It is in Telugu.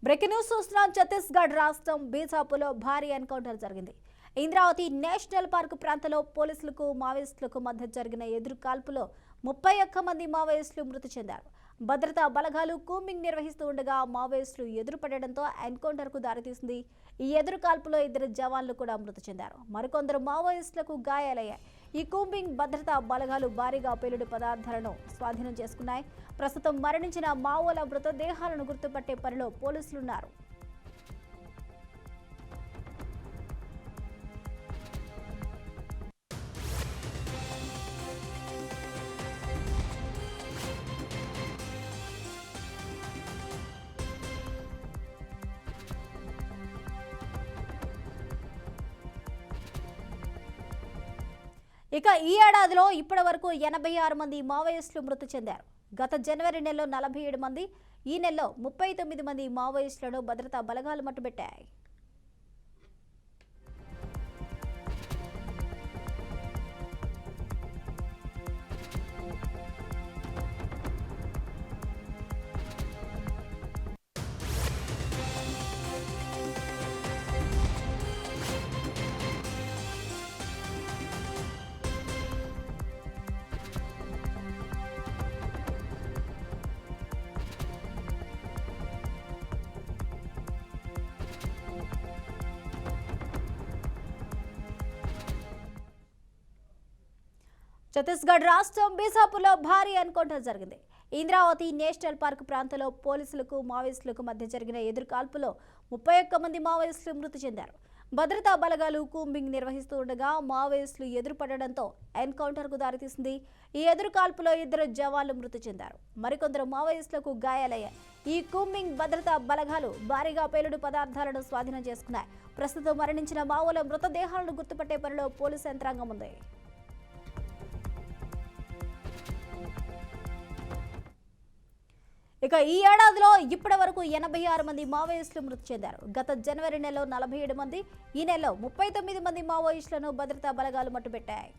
బ్రేకింగ్ న్యూస్ చూస్తున్నాం. ఛత్తీస్గఢ్ రాష్ట్రం బీజాపూర్లో భారీ ఎన్కౌంటర్ జరిగింది. ఇంద్రావతి నేషనల్ పార్క్ ప్రాంతంలో పోలీసులకు మావోయిస్టులకు మధ్య జరిగిన ఎదురు కాల్పులో 31 మంది మావోయిస్టులు మృతి చెందారు. భద్రతా బలగాలు కూంబింగ్ నిర్వహిస్తూ ఉండగా మావోయిస్టులు ఎదురుపడడంతో ఎన్కౌంటర్కు దారితీసింది. ఈ ఎదురు కాల్పులో 2 జవాన్లు కూడా మృతి చెందారు. మరికొందరు మావోయిస్టులకు గాయాలయ్యాయి. ఈ కూంబింగ్ భద్రతా బలగాలు భారీగా పేలుడు పదార్థాలను స్వాధీనం చేసుకున్నాయి. ప్రస్తుతం మరణించిన మావోల మృతదేహాలను గుర్తుపట్టే పనిలో పోలీసులున్నారు. ఇక ఈ ఏడాదిలో ఇప్పటి వరకు 86 మంది మావోయిస్టులు మృతి చెందారు. గత జనవరి నెలలో 47 మంది, ఈ నెలలో 39 మంది మావోయిస్టులను భద్రతా బలగాలు మట్టుబెట్టాయి. ఛత్తీస్గఢ్ రాష్ట్రం బీజాపూర్లో భారీ ఎన్కౌంటర్ జరిగింది. ఇంద్రావతి నేషనల్ పార్క్ ప్రాంతంలో పోలీసులకు మావోయిస్టులకు మధ్య జరిగిన ఎదురు కాల్పులో 31 మంది మావోయిస్టులు మృతి చెందారు. భద్రతా బలగాలు కూంబింగ్ నిర్వహిస్తూ ఉండగా మావోయిస్టులు ఎదురుపడడంతో ఎన్కౌంటర్కు దారితీసింది. ఈ ఎదురు కాల్పులో 2 జవాన్లు మృతి చెందారు. మరికొందరు మావోయిస్టులకు గాయాలయ్యాయి. ఈ కూంబింగ్ భద్రతా బలగాలు భారీగా పేలుడు పదార్థాలను స్వాధీనం చేసుకున్నాయి. ప్రస్తుతం మరణించిన మావోల మృతదేహాలను గుర్తుపట్టే పనిలో పోలీసు యంత్రాంగం ఉంది. ఇక ఈ ఏడాదిలో ఇప్పటి వరకు 86 మంది మావోయిస్టులు మృతి చెందారు. గత జనవరి నెలలో 47 మంది, ఈ నెలలో 39 మంది మావోయిస్టులను భద్రతా బలగాలు మట్టుబెట్టాయి.